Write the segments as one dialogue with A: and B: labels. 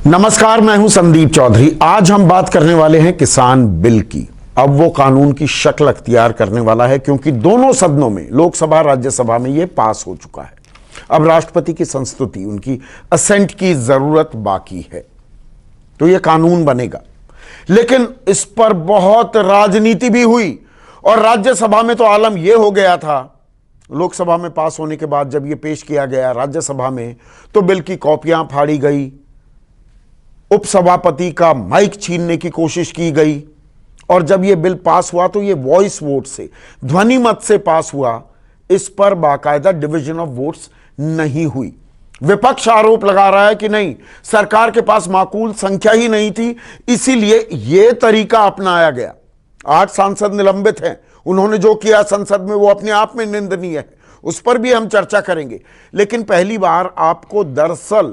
A: नमस्कार, मैं हूं संदीप चौधरी। आज हम बात करने वाले हैं किसान बिल की। अब वो कानून की शक्ल अख्तियार करने वाला है क्योंकि दोनों सदनों में, लोकसभा राज्यसभा में, ये पास हो चुका है। अब राष्ट्रपति की संस्तुति, उनकी असेंट की जरूरत बाकी है, तो ये कानून बनेगा। लेकिन इस पर बहुत राजनीति भी हुई और राज्यसभा में तो आलम यह हो गया था, लोकसभा में पास होने के बाद जब यह पेश किया गया राज्यसभा में, तो बिल की कॉपियां फाड़ी गई, उपसभापति का माइक छीनने की कोशिश की गई, और जब यह बिल पास हुआ तो यह वॉइस वोट से, ध्वनि मत से पास हुआ। इस पर बाकायदा डिवीजन ऑफ वोट्स नहीं हुई। विपक्ष आरोप लगा रहा है कि नहीं, सरकार के पास माकूल संख्या ही नहीं थी, इसीलिए यह तरीका अपनाया गया। 8 सांसद निलंबित हैं, उन्होंने जो किया संसद में वो अपने आप में निंदनीय है, उस पर भी हम चर्चा करेंगे। लेकिन पहली बार आपको दरअसल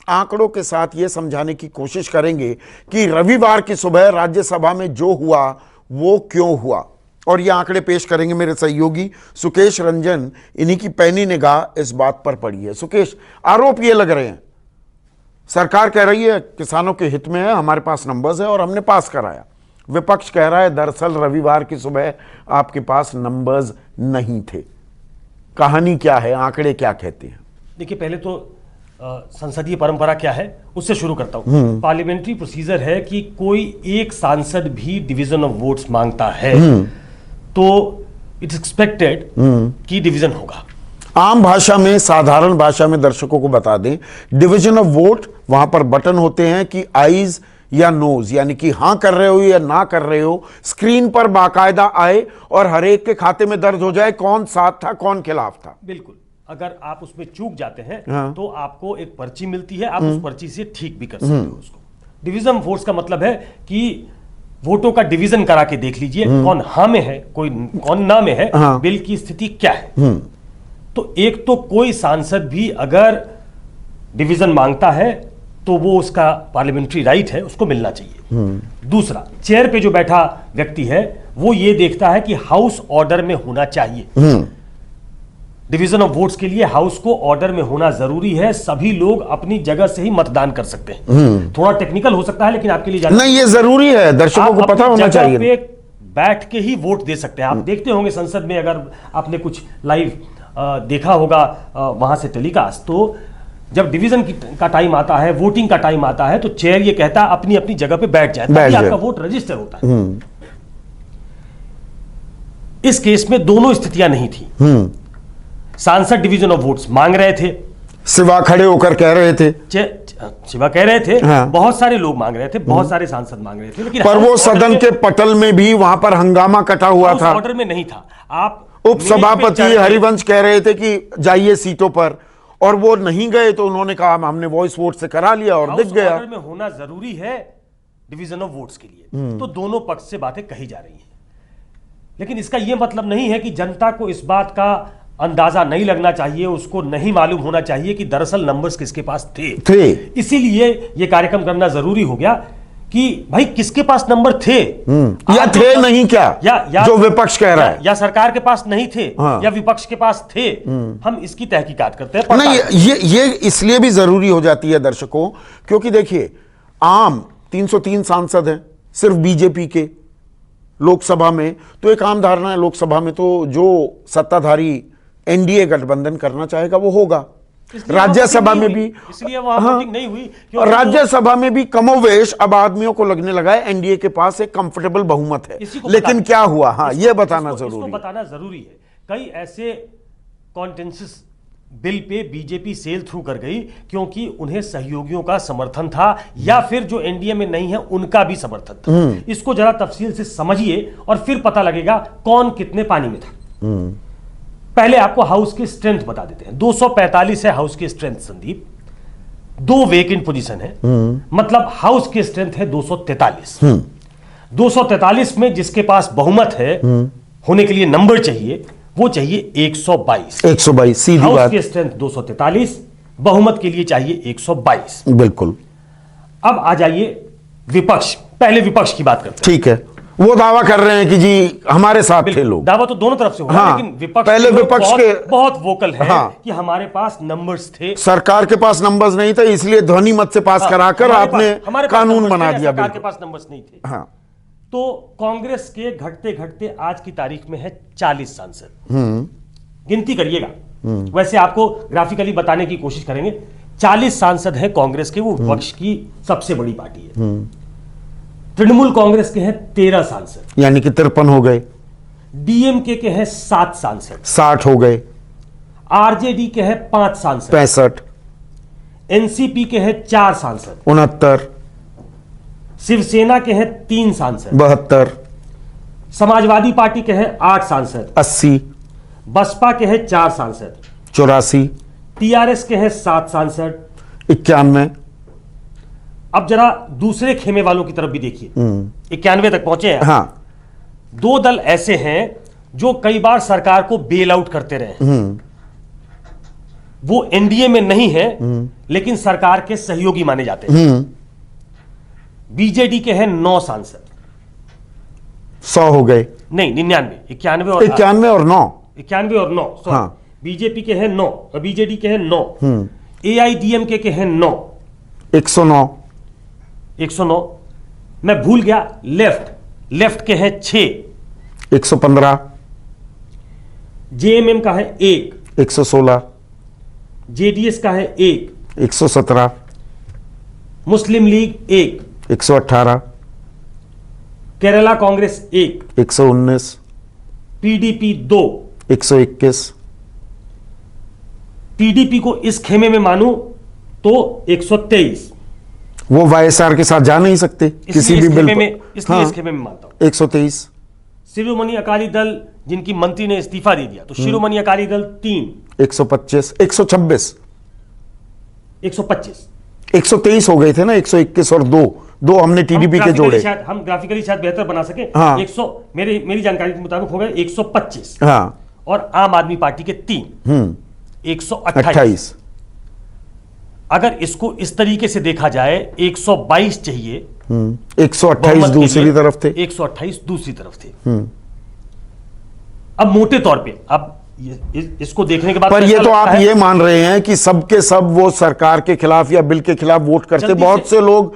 A: आंकड़ों के साथ यह समझाने की कोशिश करेंगे कि रविवार की सुबह राज्यसभा में जो हुआ वो क्यों हुआ, और ये आंकड़े पेश करेंगे मेरे सहयोगी सुकेश रंजन। इन्हीं की पैनी निगाह इस बात पर पड़ी है। सुकेश, आरोप ये लग रहे हैं, सरकार कह रही है किसानों के हित में है, हमारे पास नंबर्स है और हमने पास कराया। विपक्ष कह रहा है दरअसल रविवार की सुबह आपके पास नंबर्स नहीं थे। कहानी क्या है, आंकड़े क्या कहते हैं?
B: देखिए, पहले तो संसदीय परंपरा क्या है उससे शुरू करता हूं। पार्लियामेंट्री प्रोसीजर है कि कोई एक सांसद भी डिवीजन ऑफ वोट्स मांगता है तो इट्स एक्सपेक्टेड कि डिवीजन होगा।
A: आम भाषा में, साधारण भाषा में दर्शकों को बता दें, डिवीजन ऑफ वोट, वहां पर बटन होते हैं कि आईज या नोज, यानी कि हां कर रहे हो या ना कर रहे हो, स्क्रीन पर बाकायदा आए और हर एक के खाते में दर्ज हो जाए कौन साथ था कौन खिलाफ था।
B: बिल्कुल, अगर आप उसमें चूक जाते हैं तो आपको एक पर्ची मिलती है, आप उस पर्ची से ठीक भी कर सकते हो उसको। डिवीजन ऑफ वोट्स का मतलब है कि वोटों का डिवीजन करा के देख लीजिए कौन हाँ में है, कौन ना में है, बिल की स्थिति क्या है। तो एक तो कोई सांसद भी अगर डिवीजन मांगता है तो वो उसका पार्लियामेंट्री राइट है, उसको मिलना चाहिए। दूसरा, चेयर पे जो बैठा व्यक्ति है वो ये देखता है कि हाउस ऑर्डर में होना चाहिए। डिवीजन ऑफ वोट्स के लिए हाउस को ऑर्डर में होना जरूरी है। सभी लोग अपनी जगह से ही मतदान कर सकते हैं। थोड़ा टेक्निकल हो सकता है लेकिन आपके लिए
A: नहीं, ये जरूरी है, दर्शकों को पता होना चाहिए।
B: पे बैठ के ही वोट दे सकते हैं। आप देखते होंगे संसद में, अगर आपने कुछ लाइव देखा होगा वहां से टेलीकास्ट, तो जब डिवीजन का टाइम आता है, वोटिंग का टाइम आता है, तो चेयर ये कहता है अपनी अपनी जगह पे बैठ जाए ताकि आपका वोट रजिस्टर होता है। इस केस में दोनों स्थितियां नहीं थी। सांसद डिवीजन ऑफ वोट्स मांग रहे थे,
A: सिवा खड़े होकर कह रहे थे,
B: शिवा कह रहे थे, बहुत सारे लोग मांग रहे थे, बहुत सारे सांसद मांग रहे थे, लेकिन
A: पर वो सदन के पटल में भी वहां पर हंगामा कटा हुआ था,
B: ऑर्डर में नहीं था। आप
A: उपसभापति हरिवंश कह रहे थे कि जाइए सीटों पर, और वो नहीं गए, तो उन्होंने कहा हमने वॉइस वोट से करा लिया और दिख गया।
B: ऑर्डर में होना जरूरी है डिवीजन ऑफ वोट्स के लिए। तो दोनों पक्ष से बातें कही जा रही हैं, लेकिन इसका यह मतलब नहीं है कि जनता को इस बात का अंदाजा नहीं लगना चाहिए, उसको नहीं मालूम होना चाहिए कि दरअसल नंबर्स किसके पास थे। इसीलिए यह कार्यक्रम करना जरूरी हो गया कि भाई किसके पास नंबर थे
A: या थे नहीं, क्या या जो विपक्ष कह रहा है,
B: या सरकार के पास नहीं थे या विपक्ष के पास थे। हम इसकी तहकीकात करते हैं।
A: नहीं, ये इसलिए भी जरूरी हो जाती है दर्शकों, क्योंकि देखिए आम 303 सांसद हैं सिर्फ बीजेपी के लोकसभा में, तो एक आम धारणा है लोकसभा में तो जो सत्ताधारी एनडीए गठबंधन करना चाहेगा वो होगा। राज्यसभा में भी
B: इसलिए वहां वोटिंग नहीं हुई,
A: राज्यसभा में भी कमोवेश अब आदमियों को लगने लगा है एनडीए के पास एक कंफर्टेबल बहुमत है। लेकिन क्या हुआ, हाँ, ये बताना
B: जरूरी है। कई ऐसे कॉन्टेंसेस बिल पे बीजेपी सेल थ्रू कर गई क्योंकि उन्हें सहयोगियों का समर्थन था, या फिर जो एनडीए में नहीं है उनका भी समर्थन था। इसको जरा तफसील से समझिए और फिर पता लगेगा कौन कितने पानी में था। पहले आपको हाउस की स्ट्रेंथ बता देते हैं। 245 है हाउस की स्ट्रेंथ संदीप, 2 वेकेंट पोजीशन है, मतलब हाउस की स्ट्रेंथ है 243। 243 में जिसके पास बहुमत है होने के लिए नंबर चाहिए, वो चाहिए 122।
A: 122 सीधी बात।
B: हाउस की स्ट्रेंथ 243, बहुमत के लिए चाहिए 122।
A: बिल्कुल।
B: अब आ जाइए विपक्ष, पहले विपक्ष की बात करते हैं।
A: ठीक है, वो दावा कर रहे हैं कि जी हमारे साथ थे लोग।
B: दावा तो दोनों तरफ से हो रहा है,
A: हाँ,
B: लेकिन विपक्ष
A: पहले
B: के लोग
A: विपक्ष
B: बहुत,
A: के
B: बहुत वोकल है
A: हाँ,
B: कि हमारे पास नंबर्स थे,
A: सरकार के पास नंबर्स नहीं थे, इसलिए ध्वनि मत से पास कराकर आपने
B: हमारे पास
A: कानून
B: numbers
A: बना
B: थे,
A: दिया।
B: सरकार के
A: बिल्कुल
B: पास नंबर्स नहीं थे।
A: हाँ।
B: तो कांग्रेस के घटते घटते आज की तारीख में है 40 सांसद। गिनती करिएगा, वैसे आपको ग्राफिकली बताने की कोशिश करेंगे। 40 सांसद है कांग्रेस के, वो विपक्ष की सबसे बड़ी पार्टी है। तृणमूल कांग्रेस के हैं 13 सांसद,
A: यानी कि 53 हो गए।
B: डीएमके के हैं 7 सांसद,
A: 60 हो गए।
B: आरजेडी के हैं 5 सांसद,
A: 65,
B: एनसीपी के हैं 4 सांसद,
A: 69,
B: शिवसेना के हैं 3 सांसद,
A: 72,
B: समाजवादी पार्टी के हैं 8 सांसद,
A: 80,
B: बसपा के हैं 4 सांसद,
A: 84,
B: टीआरएस के हैं 7 सांसद।
A: 91,
B: अब जरा दूसरे खेमे वालों की तरफ भी देखिए, 91 तक पहुंचे हैं।
A: हाँ।
B: 2 दल ऐसे हैं जो कई बार सरकार को बेल आउट करते रहे हैं। वो एनडीए में नहीं है, लेकिन सरकार के सहयोगी माने जाते हैं। बीजेडी के हैं 9 सांसद,
A: 100 हो गए।
B: नहीं 99, 91 और
A: 91 और 9,
B: 91 और 9,
A: हाँ।
B: बीजेपी के हैं 9, बीजेडी के हैं 9, एआईडीएमके के हैं 9,
A: 109,
B: 109। मैं भूल गया, लेफ्ट के हैं 6,
A: 115,
B: जेएमएम का है 1,
A: 116,
B: जेडीएस का है 1,
A: 117,
B: मुस्लिम लीग 1,
A: 118,
B: केरला कांग्रेस 1,
A: 119,
B: पीडीपी 2।
A: 121,
B: पीडीपी को इस खेमे में मानूं तो 123।
A: वो वाईएसआर के साथ जा नहीं सकते किसी भी बिल
B: में,
A: पर।
B: इसलिए
A: हाँ,
B: इस खेमे में मानता हूं।
A: 123,
B: शिरोमणि अकाली दल जिनकी मंत्री ने इस्तीफा दे दिया, तो शिरोमणि अकाली दल 3,
A: 125, 126,
B: 125।
A: 123 हो गए थे ना, 121 और 2 हमने टीडीपी के जोड़े।
B: हम ग्राफिकली शायद बेहतर बना सके।
A: हाँ।
B: 100 मेरी जानकारी के मुताबिक हो गए 125,
A: हाँ।
B: और आम आदमी पार्टी के 3, 128।
A: 28,
B: अगर इसको इस तरीके से देखा जाए, 122 चाहिए,
A: 128
B: बहुमत के
A: दूसरी
B: लिए,
A: तरफ थे।
B: 128 दूसरी तरफ थे। अब मोटे तौर पे, अब इसको देखने के बाद
A: पर
B: तो
A: ये
B: ऐसा
A: तो
B: लगता
A: आप
B: है,
A: ये मान रहे हैं कि सबके सब वो सरकार के खिलाफ या बिल के खिलाफ वोट करते।
B: जल्दी
A: बहुत से लोग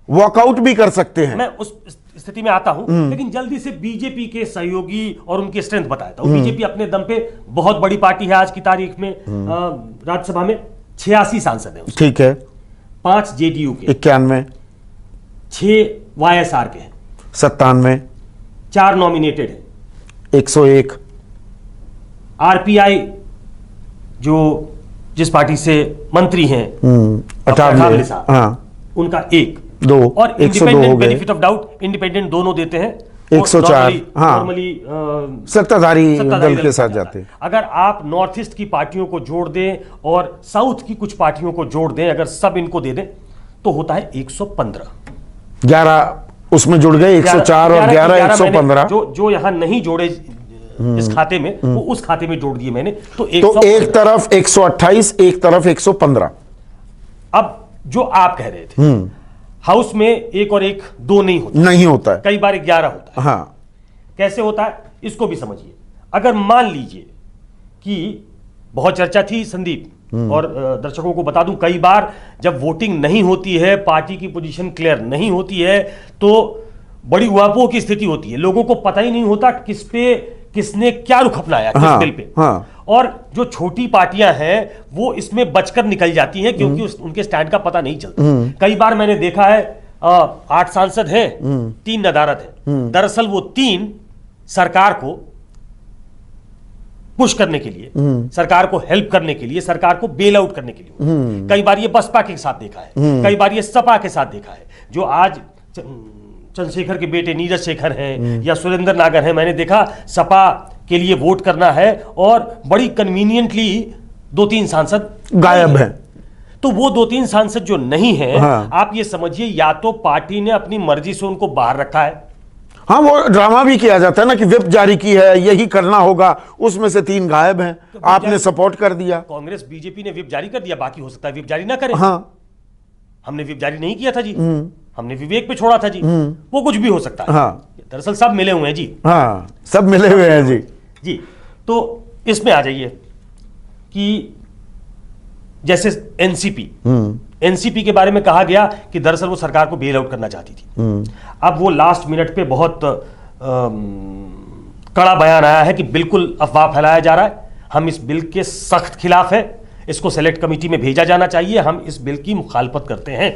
A: वॉकआउट भी कर सकते हैं।
B: मैं उस स्थिति में आता हूं, लेकिन जल्दी से बीजेपी के सहयोगी और उनकी स्ट्रेंथ बताया था। बीजेपी अपने दम पे बहुत बड़ी पार्टी है आज की तारीख में। राज्यसभा में 86 सांसद हैं उसके,
A: ठीक है।
B: 5 जेडीयू के,
A: 91,
B: 6 वाईएसआर के हैं,
A: 97,
B: 4 नॉमिनेटेड हैं,
A: 101,
B: आरपीआई जो जिस पार्टी से मंत्री हैं
A: 98,
B: साहब,
A: हाँ,
B: उनका 1,
A: 2,
B: और
A: 102 हो
B: इंडिपेंडेंट
A: गए।
B: बेनिफिट ऑफ डाउट इंडिपेंडेंट दोनों देते हैं।
A: 104, हाँ।
B: नॉर्मली
A: सत्ताधारी दल के साथ जाते हैं।
B: अगर आप नॉर्थ ईस्ट की पार्टियों को जोड़ दें और साउथ की कुछ पार्टियों को जोड़ दें, अगर सब इनको दे दें, तो होता है 115।
A: 11 उसमें जुड़ गए, 104 और 11 115।
B: जो यहां नहीं जोड़े इस खाते में, वो उस खाते में जोड़ दिए मैंने, तो
A: तो एक तरफ 128, एक तरफ 115।
B: अब जो आप कह रहे थे, हाउस में 1 और 1 2 नहीं
A: होता है,
B: कई बार 11 होता है।
A: हाँ।
B: कैसे होता है इसको भी समझिए। अगर मान लीजिए कि बहुत चर्चा थी संदीप, और दर्शकों को बता दूं, कई बार जब वोटिंग नहीं होती है, पार्टी की पोजीशन क्लियर नहीं होती है, तो बड़ी उहापोह की स्थिति होती है। लोगों को पता ही नहीं होता किसने क्या रुख अपनाया, किस बिल पे। और जो छोटी पार्टियां हैं वो इसमें बचकर निकल जाती हैं, क्योंकि उनके स्टैंड का पता नहीं चलता। कई बार मैंने देखा है 8 सांसद हैं, 3 नदारद हैं। दरअसल वो 3 सरकार को पुश करने के लिए, सरकार को हेल्प करने के लिए, सरकार को बेल आउट करने के लिए। कई बार ये बसपा के साथ देखा है, कई बार ये सपा के साथ देखा है। जो आज चंद्रशेखर के बेटे नीरज शेखर हैं या सुरेंद्र नागर हैं, मैंने देखा सपा के लिए वोट करना है और बड़ी कन्वीनियंटली 2-3 सांसद
A: गायब हैं।
B: तो वो 2-3 सांसद जो नहीं हैं,
A: हाँ।
B: आप ये समझिए या तो पार्टी ने अपनी मर्जी से उनको बाहर रखा है।
A: हाँ, वो ड्रामा भी किया जाता है ना कि विप जारी की है, यही करना होगा, उसमें से 3 गायब हैं,
B: तो
A: आपने सपोर्ट कर दिया।
B: कांग्रेस बीजेपी ने विप जारी कर दिया, बाकी हो सकता है विप जारी ना करें।
A: हाँ,
B: हमने विप जारी नहीं किया था जी, हमने विवेक पे छोड़ा था जी, वो कुछ भी हो सकता है।
A: हाँ।
B: दरअसल सब मिले हुए हैं जी।
A: हाँ, सब मिले हुए हैं जी।
B: जी, तो इसमें आ जाइए कि जैसे एनसीपी के बारे में कहा गया कि दरअसल वो सरकार को बेल आउट करना चाहती थी। अब वो लास्ट मिनट पे बहुत कड़ा बयान आया है कि बिल्कुल अफवाह फैलाया जा रहा है, हम इस बिल के सख्त खिलाफ है, इसको सेलेक्ट कमेटी में भेजा जाना चाहिए, हम इस बिल की मुखालफत करते हैं।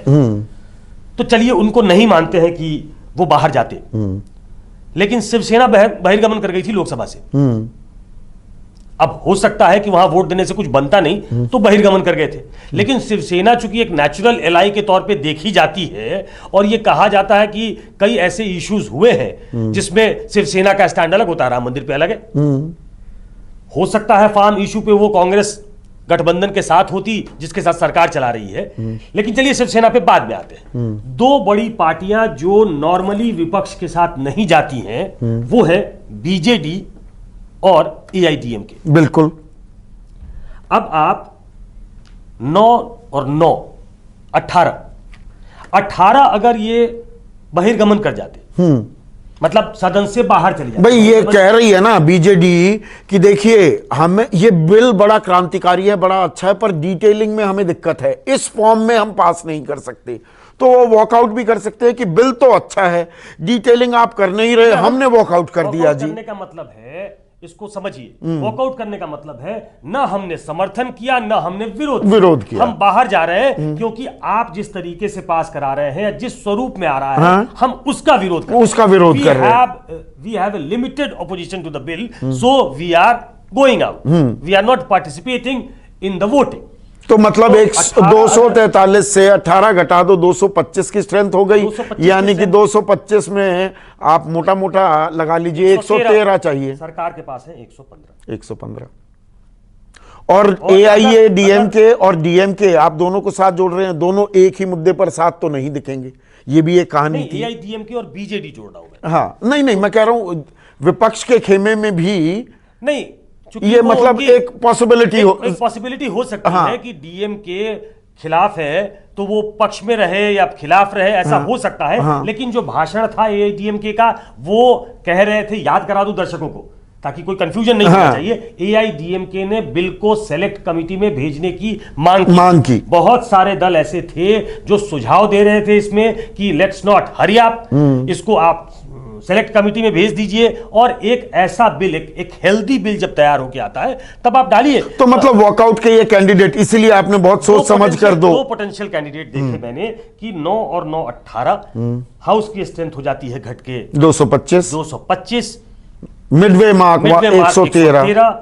B: तो चलिए उनको नहीं मानते हैं कि वो बाहर जाते, लेकिन शिवसेना बहिर्गमन कर गई थी लोकसभा से। अब हो सकता है कि वहां वोट देने से कुछ बनता नहीं तो बहिर्गमन कर गए थे, लेकिन शिवसेना चूंकि एक नेचुरल एलाई के तौर पे देखी जाती है और ये कहा जाता है कि कई ऐसे इश्यूज हुए हैं जिसमें शिवसेना का स्टैंड अलग होता है, राम मंदिर पे अलग है। हो सकता है फार्म इशू पे वो कांग्रेस गठबंधन के साथ होती जिसके साथ सरकार चला रही है, लेकिन चलिए शिवसेना पे बाद में आते हैं। दो बड़ी पार्टियां जो नॉर्मली विपक्ष के साथ नहीं जाती हैं वो है बीजेडी और एआईडीएमके।
A: बिल्कुल।
B: अब आप 9 और 9 18 अगर ये बहिर्गमन कर जाते, मतलब सदन से बाहर चले जाते।
A: भाई ये कह रही है ना बीजेडी कि देखिए हमें ये बिल बड़ा क्रांतिकारी है, बड़ा अच्छा है, पर डिटेलिंग में हमें दिक्कत है, इस फॉर्म में हम पास नहीं कर सकते। तो वो वॉकआउट भी कर सकते हैं कि बिल तो अच्छा है, डिटेलिंग आप कर नहीं रहे, हमने वॉकआउट कर दिया जी।
B: करने का मतलब है, इसको समझिए, वॉकआउट करने का मतलब है ना हमने समर्थन किया ना हमने विरोध किया। हम बाहर जा रहे हैं क्योंकि आप जिस तरीके से पास करा रहे हैं या जिस स्वरूप में आ रहा है,
A: हाँ?
B: हम उसका विरोध कर
A: रहे हैं।
B: We have a limited opposition to the bill, so we are going out, we are not participating in the voting.
A: तो मतलब 243 से 18 घटा दो, 225 की स्ट्रेंथ हो गई, यानी कि 225 में आप मोटा मोटा लगा लीजिए 113 चाहिए।
B: सरकार के पास है 115।
A: और एआईएडीएमके और डीएमके आप दोनों को साथ जोड़ रहे हैं, दोनों एक ही मुद्दे पर साथ तो नहीं दिखेंगे, ये भी एक कहानी थी।
B: एआईडीएमके और बीजेडी जोड़ रहा हूं मैं।
A: हाँ, नहीं मैं कह रहा हूं विपक्ष के खेमे में भी
B: नहीं,
A: ये मतलब एक पॉसिबिलिटी
B: हो सकती है कि डीएम के खिलाफ है तो वो पक्ष में रहे या खिलाफ रहे, ऐसा हो सकता है। लेकिन जो भाषण था एआईडीएमके का, वो कह रहे थे, याद करा दूं दर्शकों को ताकि कोई कंफ्यूजन नहीं होना चाहिए, एआईडीएमके ने बिल को सेलेक्ट कमेटी में भेजने की मांग की। बहुत सारे दल ऐसे थे जो सुझाव दे रहे थे इसमें कि लेट्स नॉट हरी अप, इसको आप सेलेक्ट कमेटी में भेज दीजिए, और एक ऐसा बिल, एक हेल्दी बिल जब तैयार होकर आता है तब आप डालिए।
A: तो मतलब वॉकआउट के ये कैंडिडेट, इसीलिए आपने बहुत सोच समझ कर दो
B: पोटेंशियल कैंडिडेट देखे मैंने कि 9 और 9 18 हाउस की स्ट्रेंथ हो जाती है घट के 225,
A: मिडवे मार्क 113,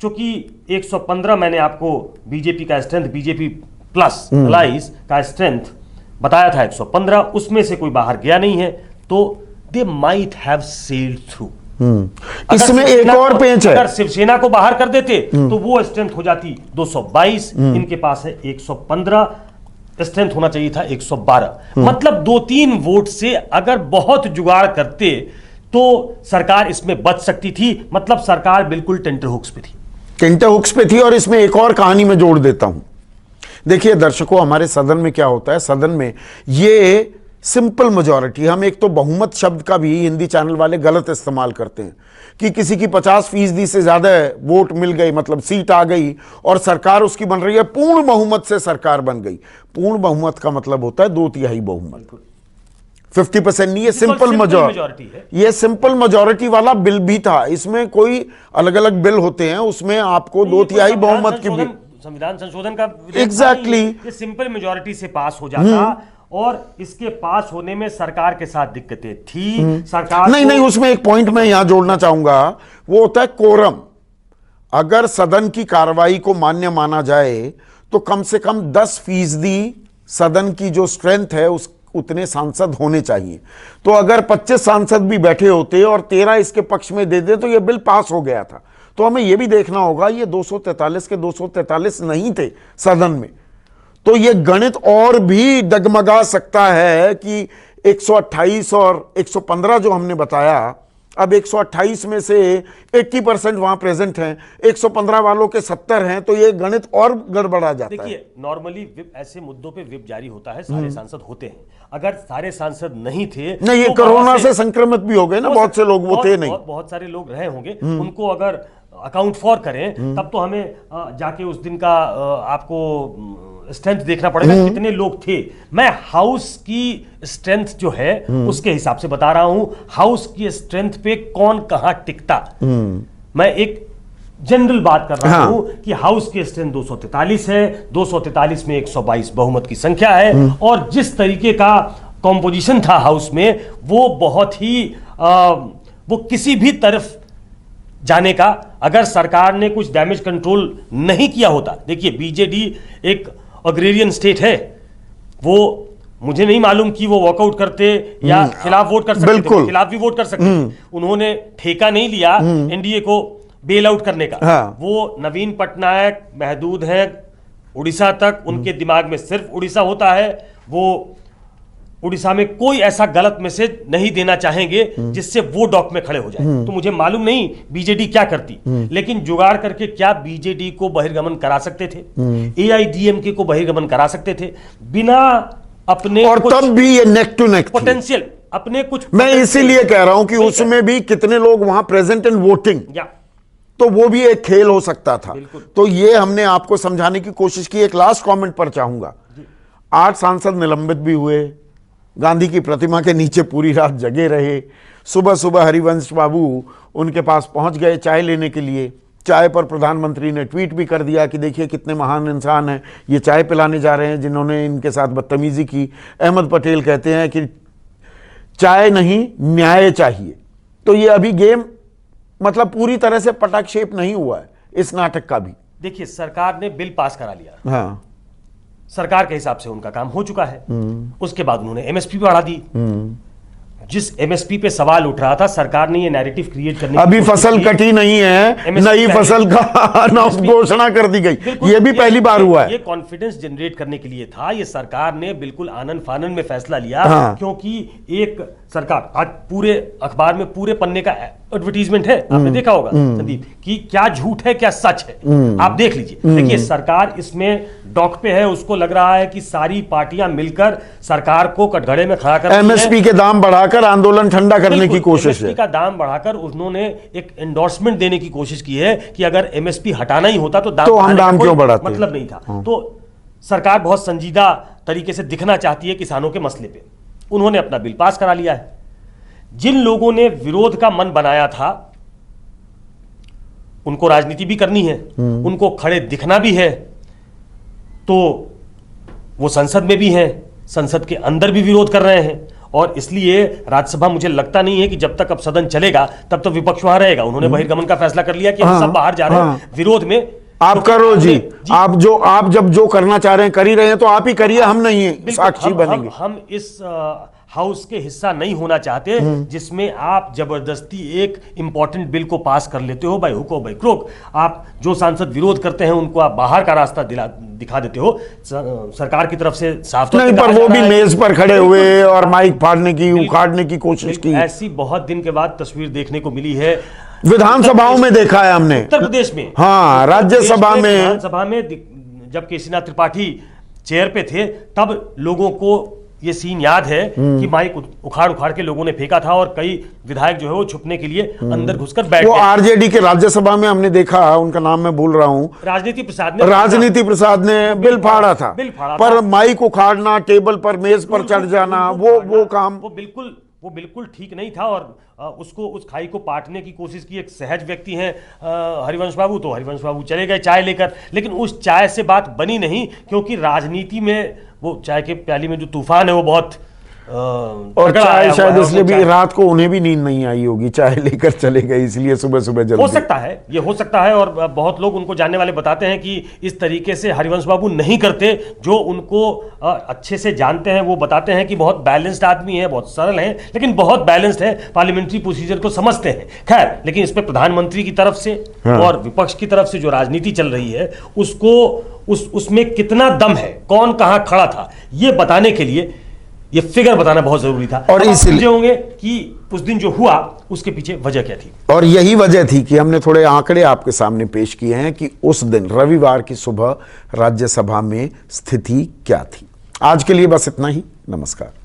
B: चूंकि 115 मैंने आपको बीजेपी का स्ट्रेंथ, बीजेपी प्लस अलाइज का स्ट्रेंथ बताया था 115, उसमें से कोई बाहर गया नहीं है, तो they might have sailed through।
A: इसमें एक और पेंच है,
B: अगर शिवसेना को बाहर कर देते तो वो स्ट्रेंथ हो जाती 222, इनके पास है 115, स्ट्रेंथ होना चाहिए था 112। मतलब 2-3 वोट से अगर बहुत जुगाड़ करते तो सरकार इसमें बच सकती थी। मतलब सरकार बिल्कुल टेंटर हुक्स पे थी। और इसमें एक और कहानी में जोड़ देता हूं। देखिए दर्शकों, हमारे सदन में क्या होता है, सदन में ये सिंपल मेजॉरिटी, हम एक तो बहुमत शब्द का भी हिंदी चैनल वाले गलत इस्तेमाल करते हैं कि किसी की 50% से ज्यादा वोट मिल गई, मतलब सीट आ गई और सरकार उसकी बन रही है, पूर्ण बहुमत से सरकार बन गई। पूर्ण बहुमत का मतलब होता है 2/3 बहुमत, 50% नहीं, ये सिंपल मेजॉरिटी है। ये सिंपल मेजॉरिटी वाला बिल भी था, इसमें कोई अलग अलग बिल होते हैं, उसमें आपको 2/3 बहुमत की भी, संविधान संशोधन का
A: एग्जैक्टली
B: सिंपल मेजॉरिटी से पास हो जाता। और इसके पास होने में सरकार के साथ दिक्कतें थी। सरकार
A: नहीं, उसमें एक पॉइंट मैं यहां जोड़ना चाहूंगा, वो होता है कोरम। अगर सदन की कार्रवाई को मान्य माना जाए तो कम से कम 10% सदन की जो स्ट्रेंथ है उस उतने सांसद होने चाहिए। तो अगर 25 सांसद भी बैठे होते और 13 इसके पक्ष में दे दे तो यह बिल पास हो गया था। तो हमें यह भी देखना होगा, ये 243 के 243 नहीं थे सदन में, तो ये गणित और भी डगमगा सकता है कि 128 और 115 जो हमने बताया, अब 128 में से 80% वहां प्रेजेंट हैं, 115 वालों के 70 हैं, तो ये गणित और गड़बड़ा जाता है।
B: देखिए, नॉर्मली विप ऐसे मुद्दों पे विप जारी होता है, सारे सांसद होते हैं। अगर सारे सांसद नहीं थे,
A: नहीं, ये
B: तो
A: कोरोना से संक्रमित भी हो गए ना, बहुत से लोग वो थे नहीं।
B: बहुत सारे लोग रहे होंगे, उनको अगर अकाउंट फॉर करें तब तो हमें जाके उस दिन का आपको स्ट्रेंथ देखना पड़ेगा, कितने लोग थे। मैं हाउस की स्ट्रेंथ जो है उसके हिसाब से बता रहा हूं, हाउस की स्ट्रेंथ पे कौन कहां टिकता। मैं एक जनरल बात कर रहा हूं कि हाउस की स्ट्रेंथ 243 है, 243 में 122 बहुमत की संख्या है, और जिस तरीके का कॉम्पोजिशन था हाउस में, वो बहुत ही वो किसी भी तरफ जाने का, अगर सरकार ने कुछ डैमेज कंट्रोल नहीं किया होता। देखिए, बीजेडी एक अग्रेरियन स्टेट है, वो मुझे नहीं मालूम कि वो वॉकआउट करते या खिलाफ वोट कर सकते थे, खिलाफ भी वोट कर सकते थे। उन्होंने ठेका नहीं लिया एनडीए को बेल आउट करने का। वो नवीन पटनायक महदूद हैं उड़ीसा तक, उनके दिमाग में सिर्फ उड़ीसा होता है। वो उड़ीसा में कोई ऐसा गलत मैसेज नहीं देना चाहेंगे जिससे वो डॉक में खड़े हो जाए। तो मुझे मालूम नहीं बीजेडी क्या करती, लेकिन जुगाड़ करके क्या बीजेडी को बहिर्गमन करा सकते थे, एआईडीएमके को बहिर्गमन करा सकते थे बिना अपने,
A: और तब भी ये नेक टू नेक
B: पोटेंशियल अपने कुछ।
A: मैं इसीलिए कह रहा हूं कि उसमें भी कितने लोग वहां प्रेजेंट इन वोटिंग, तो वो भी एक खेल हो सकता था। तो ये हमने आपको समझाने की कोशिश की। एक लास्ट कमेंट पर चाहूंगा, 8 सांसद निलंबित भी हुए, गांधी की प्रतिमा के नीचे पूरी रात जगे रहे, सुबह सुबह हरिवंश बाबू उनके पास पहुंच गए चाय लेने के लिए। चाय पर प्रधानमंत्री ने ट्वीट भी कर दिया कि देखिए कितने महान इंसान हैं, ये चाय पिलाने जा रहे हैं जिन्होंने इनके साथ बदतमीजी की। अहमद पटेल कहते हैं कि चाय नहीं न्याय चाहिए। तो ये अभी गेम मतलब पूरी तरह से पटाक्षेप नहीं हुआ है इस नाटक का भी।
B: देखिए, सरकार ने बिल पास करा लिया,
A: हाँ,
B: सरकार के हिसाब से उनका काम हो चुका है। उसके बाद उन्होंने एमएसपी बढ़ा दी। जिस एमएसपी पे सवाल उठ रहा था, सरकार ने ये नैरेटिव क्रिएट करने
A: अभी फसल कटी नहीं है, नई फसल का घोषणा कर दी गई, ये भी पहली बार हुआ है।
B: ये कॉन्फिडेंस जनरेट करने के लिए था। ये सरकार ने बिल्कुल आनन फानन में फैसला लिया, क्योंकि एक सरकार, आज पूरे अखबार में पूरे पन्ने का एडवर्टीजमेंट है, आपने देखा होगा संदीप, कि क्या झूठ है क्या सच है, आप देख लीजिए। देखिए, सरकार इसमें डॉक पे है, उसको लग रहा है कि सारी पार्टियां मिलकर सरकार को कटघरे में खड़ा कर
A: एमएसपी के दाम बढ़ाकर आंदोलन ठंडा करने की कोशिश है।
B: एमएसपी का दाम बढ़ाकर उन्होंने एक एंडोर्समेंट देने की कोशिश की है कि अगर एमएसपी हटाना ही होता तो
A: दाम क्यों बढ़ाते,
B: मतलब नहीं था। तो सरकार बहुत संजीदा तरीके से दिखना चाहती है किसानों के मसले पे। उन्होंने अपना बिल पास करा लिया है। जिन लोगों ने विरोध का मन बनाया था, उनको राजनीति भी करनी है, उनको खड़े दिखना भी है, तो वो संसद में भी हैं, संसद के अंदर भी विरोध कर रहे हैं। और इसलिए राज्यसभा, मुझे लगता नहीं है कि जब तक अब सदन चलेगा तब तो विपक्ष वहां रहेगा। उन्होंने बहिर्गमन का फैसला कर लिया कि हम सब बाहर जा रहे हैं विरोध में।
A: आप करो जी, आप जब जो करना चाह रहे हैं कर ही रहे हैं, तो आप ही करिए, हम नहीं साक्षी बनेंगे।
B: हम इस हाउस के हिस्सा नहीं होना चाहते जिसमें आप जबरदस्ती एक इंपॉर्टेंट बिल को पास कर लेते हो बाय हुक और बाय क्रोक। आप जो सांसद विरोध करते हैं उनको आप बाहर का रास्ता दिखा देते हो। सरकार की तरफ से साफ
A: नहीं, पर वो भी मेज पर खड़े हुए और माइक फाड़ने की, उखाड़ने की कोशिश की।
B: ऐसी बहुत दिन के बाद तस्वीर देखने को मिली है,
A: विधानसभाओं में देखा है हमने,
B: उत्तर प्रदेश में,
A: हाँ, राज्यसभा में,
B: विधानसभा में जब केसीनाथ त्रिपाठी चेयर पे थे, तब लोगों को ये सीन याद है कि माइक उखाड़ के लोगों ने फेंका था और कई विधायक जो है वो छुपने के लिए अंदर घुसकर बैठ गए।
A: वो आरजेडी के राज्यसभा में हमने देखा, उनका नाम मैं भूल रहा हूं, राजनीति प्रसाद ने बिल फाड़ा था, पर माइक उखाड़ना, टेबल पर मेज पर चढ़ जाना, वो काम
B: वो बिल्कुल ठीक नहीं था। और उसको, उस खाई को पाटने की कोशिश की। एक सहज व्यक्ति हैं हरिवंश बाबू, तो हरिवंश बाबू चले गए चाय लेकर, लेकिन उस चाय से बात बनी नहीं, क्योंकि राजनीति में वो चाय के प्याली में जो तूफान है वो बहुत
A: और चाय शायद इसलिए भी रात को उन्हें भी नींद नहीं आई होगी, चाय लेकर चले गए, इसलिए सुबह सुबह जल्दी।
B: हो सकता है, ये हो सकता है। और बहुत लोग उनको जानने वाले बताते हैं कि इस तरीके से हरिवंश बाबू नहीं करते। जो उनको अच्छे से जानते हैं वो बताते हैं कि बहुत बैलेंस्ड आदमी है, बहुत सरल है, लेकिन बहुत बैलेंस्ड है, पार्लियामेंट्री प्रोसीजर को समझते हैं। खैर, लेकिन इस पर प्रधानमंत्री की तरफ से और विपक्ष की तरफ से जो राजनीति चल रही है, उसको उसमें कितना दम है, कौन कहां खड़ा था, ये बताने के लिए ये फिगर बताना बहुत जरूरी था।
A: और
B: अब आप
A: इसलिए
B: समझे होंगे कि उस दिन जो हुआ उसके पीछे वजह क्या थी।
A: और यही वजह थी कि हमने थोड़े आंकड़े आपके सामने पेश किए हैं कि उस दिन रविवार की सुबह राज्यसभा में स्थिति क्या थी। आज के लिए बस इतना ही। नमस्कार।